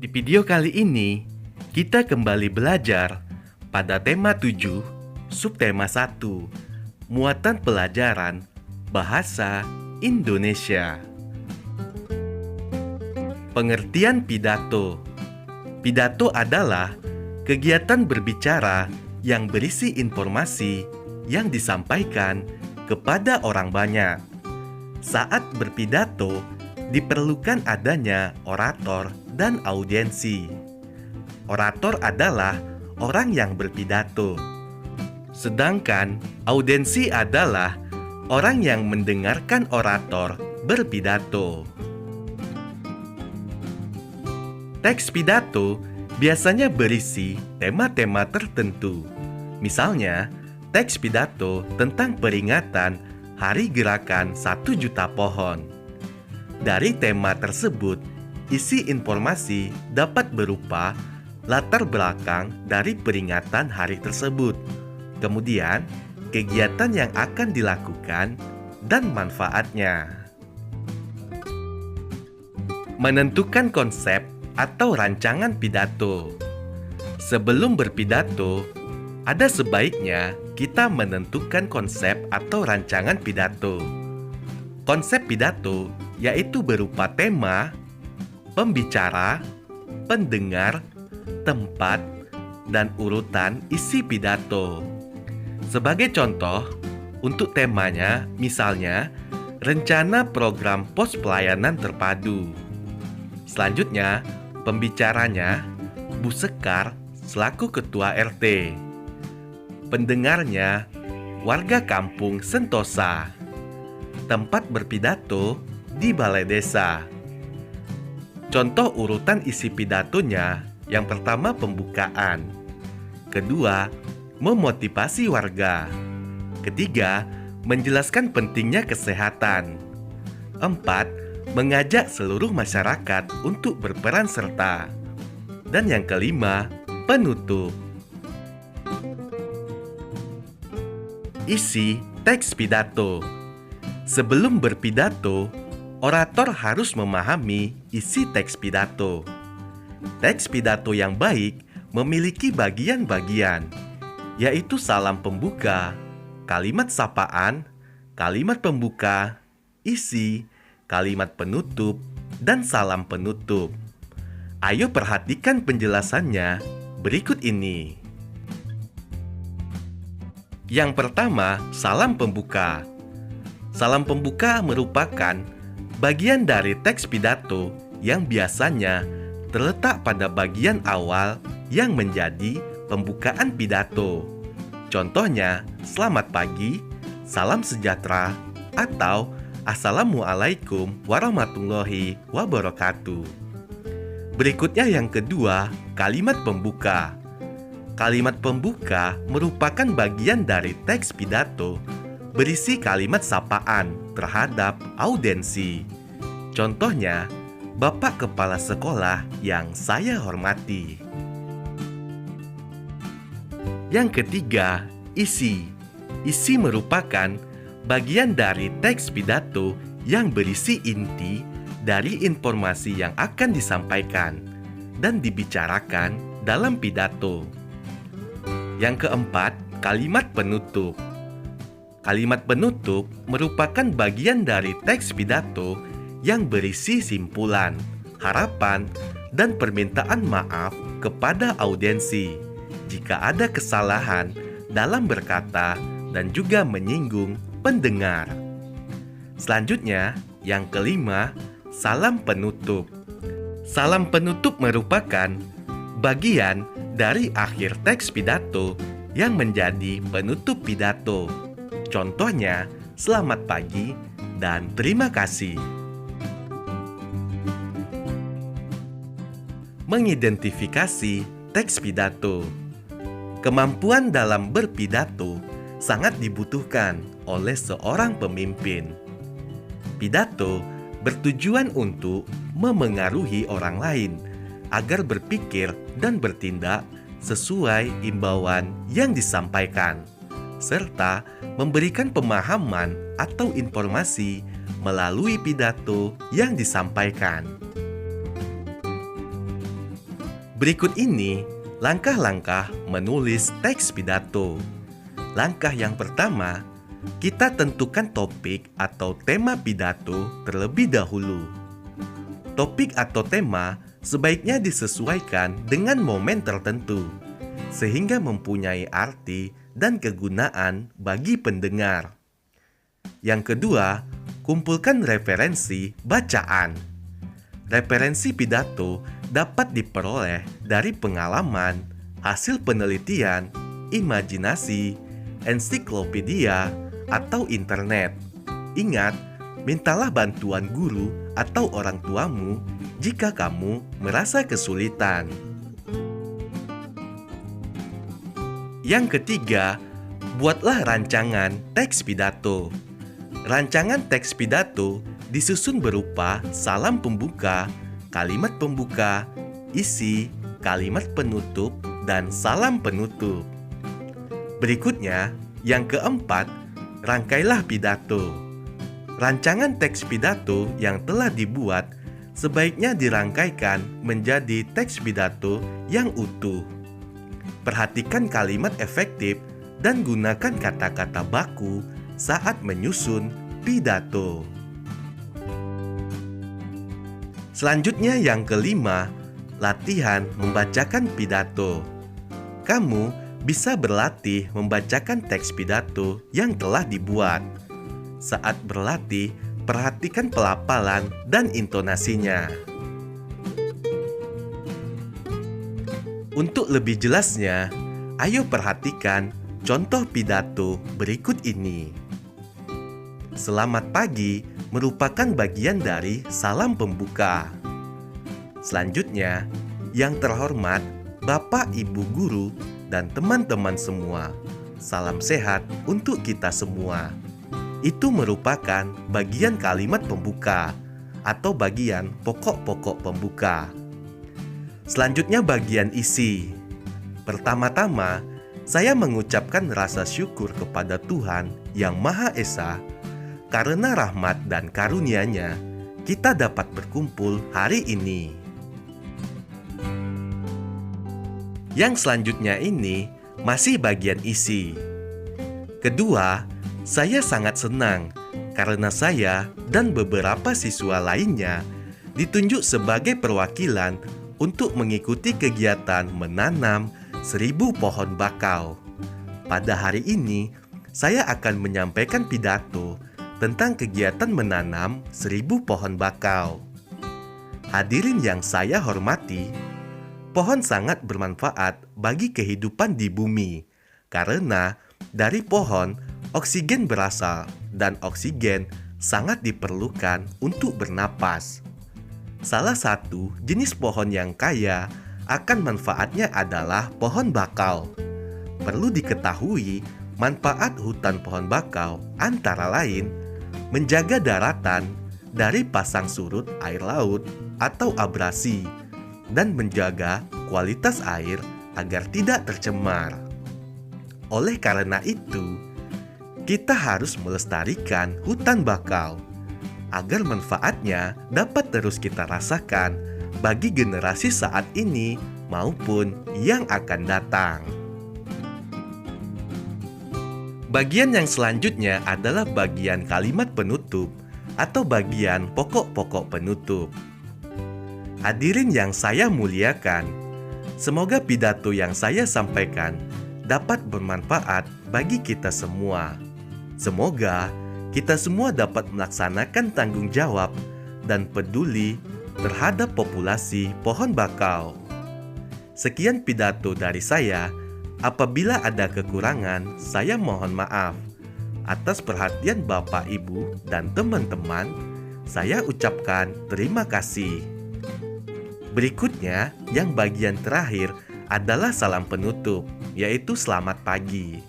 Di video kali ini, kita kembali belajar pada tema 7, subtema 1, muatan pelajaran Bahasa Indonesia. Pengertian pidato. Pidato adalah kegiatan berbicara yang berisi informasi yang disampaikan kepada orang banyak. Saat berpidato, diperlukan adanya orator dan audiensi. Orator adalah orang yang berpidato, sedangkan audiensi adalah orang yang mendengarkan orator berpidato. Teks pidato biasanya berisi tema-tema tertentu. Misalnya, teks pidato tentang peringatan Hari Gerakan 1 Juta Pohon. Dari tema tersebut, isi informasi dapat berupa latar belakang dari peringatan hari tersebut, kemudian kegiatan yang akan dilakukan, dan manfaatnya. Menentukan konsep atau rancangan pidato. Sebelum berpidato, ada sebaiknya kita menentukan konsep atau rancangan pidato. Konsep pidato yaitu berupa tema, pembicara, pendengar, tempat, dan urutan isi pidato. Sebagai contoh, untuk temanya, misalnya, rencana program pos pelayanan terpadu. Selanjutnya, pembicaranya, Bu Sekar selaku Ketua RT. Pendengarnya, warga kampung Sentosa. Tempat berpidato di balai desa. Contoh urutan isi pidatonya, yang pertama pembukaan, kedua memotivasi warga, ketiga menjelaskan pentingnya kesehatan, empat mengajak seluruh masyarakat untuk berperan serta, dan yang kelima penutup. Isi teks pidato. Sebelum berpidato, orator harus memahami isi teks pidato. Teks pidato yang baik memiliki bagian-bagian, yaitu salam pembuka, kalimat sapaan, kalimat pembuka, isi, kalimat penutup, dan salam penutup. Ayo perhatikan penjelasannya berikut ini. Yang pertama, salam pembuka. Salam pembuka merupakan bagian dari teks pidato yang biasanya terletak pada bagian awal yang menjadi pembukaan pidato. Contohnya, selamat pagi, salam sejahtera, atau assalamualaikum warahmatullahi wabarakatuh. Berikutnya yang kedua, kalimat pembuka. Kalimat pembuka merupakan bagian dari teks pidato berisi kalimat sapaan terhadap audiensi. Contohnya, Bapak Kepala Sekolah yang saya hormati. Yang ketiga, isi. Isi merupakan bagian dari teks pidato yang berisi inti dari informasi yang akan disampaikan dan dibicarakan dalam pidato. Yang keempat, kalimat penutup. Kalimat penutup merupakan bagian dari teks pidato yang berisi simpulan, harapan, dan permintaan maaf kepada audiensi jika ada kesalahan dalam berkata dan juga menyinggung pendengar. Selanjutnya, yang kelima, salam penutup. Salam penutup merupakan bagian dari akhir teks pidato yang menjadi penutup pidato. Contohnya, selamat pagi dan terima kasih. Mengidentifikasi teks pidato. Kemampuan dalam berpidato sangat dibutuhkan oleh seorang pemimpin. Pidato bertujuan untuk memengaruhi orang lain agar berpikir dan bertindak sesuai imbauan yang disampaikan, serta memberikan pemahaman atau informasi melalui pidato yang disampaikan. Berikut ini langkah-langkah menulis teks pidato. Langkah yang pertama, kita tentukan topik atau tema pidato terlebih dahulu. Topik atau tema sebaiknya disesuaikan dengan momen tertentu, sehingga mempunyai arti dan kegunaan bagi pendengar. Yang kedua, kumpulkan referensi bacaan. Referensi pidato dapat diperoleh dari pengalaman, hasil penelitian, imajinasi, ensiklopedia, atau internet. Ingat, mintalah bantuan guru atau orang tuamu jika kamu merasa kesulitan. Yang ketiga, buatlah rancangan teks pidato. Rancangan teks pidato disusun berupa salam pembuka, kalimat pembuka, isi, kalimat penutup, dan salam penutup. Berikutnya, yang keempat, rangkailah pidato. Rancangan teks pidato yang telah dibuat sebaiknya dirangkaikan menjadi teks pidato yang utuh. Perhatikan kalimat efektif dan gunakan kata-kata baku saat menyusun pidato. Selanjutnya yang kelima, latihan membacakan pidato. Kamu bisa berlatih membacakan teks pidato yang telah dibuat. Saat berlatih, perhatikan pelafalan dan intonasinya. Untuk lebih jelasnya, ayo perhatikan contoh pidato berikut ini. Selamat pagi merupakan bagian dari salam pembuka. Selanjutnya, yang terhormat Bapak, Ibu guru, dan teman-teman semua, salam sehat untuk kita semua. Itu merupakan bagian kalimat pembuka atau bagian pokok-pokok pembuka. Selanjutnya bagian isi. Pertama-tama, saya mengucapkan rasa syukur kepada Tuhan yang Maha Esa. Karena rahmat dan karunia-Nya, kita dapat berkumpul hari ini. Yang selanjutnya ini masih bagian isi. Kedua, saya sangat senang karena saya dan beberapa siswa lainnya ditunjuk sebagai perwakilan untuk mengikuti kegiatan menanam 1000 pohon bakau. Pada hari ini, saya akan menyampaikan pidato tentang kegiatan menanam 1000 pohon bakau. Hadirin yang saya hormati, pohon sangat bermanfaat bagi kehidupan di bumi karena dari pohon oksigen berasal dan oksigen sangat diperlukan untuk bernapas. Salah satu jenis pohon yang kaya akan manfaatnya adalah pohon bakau. Perlu diketahui, manfaat hutan pohon bakau antara lain menjaga daratan dari pasang surut air laut atau abrasi dan menjaga kualitas air agar tidak tercemar. Oleh karena itu, kita harus melestarikan hutan bakau agar manfaatnya dapat terus kita rasakan bagi generasi saat ini maupun yang akan datang. Bagian yang selanjutnya adalah bagian kalimat penutup atau bagian pokok-pokok penutup. Hadirin yang saya muliakan, semoga pidato yang saya sampaikan dapat bermanfaat bagi kita semua. Semoga kita semua dapat melaksanakan tanggung jawab dan peduli terhadap populasi pohon bakau. Sekian pidato dari saya. Apabila ada kekurangan, saya mohon maaf. Atas perhatian Bapak, Ibu, dan teman-teman, saya ucapkan terima kasih. Berikutnya, yang bagian terakhir adalah salam penutup, yaitu selamat pagi.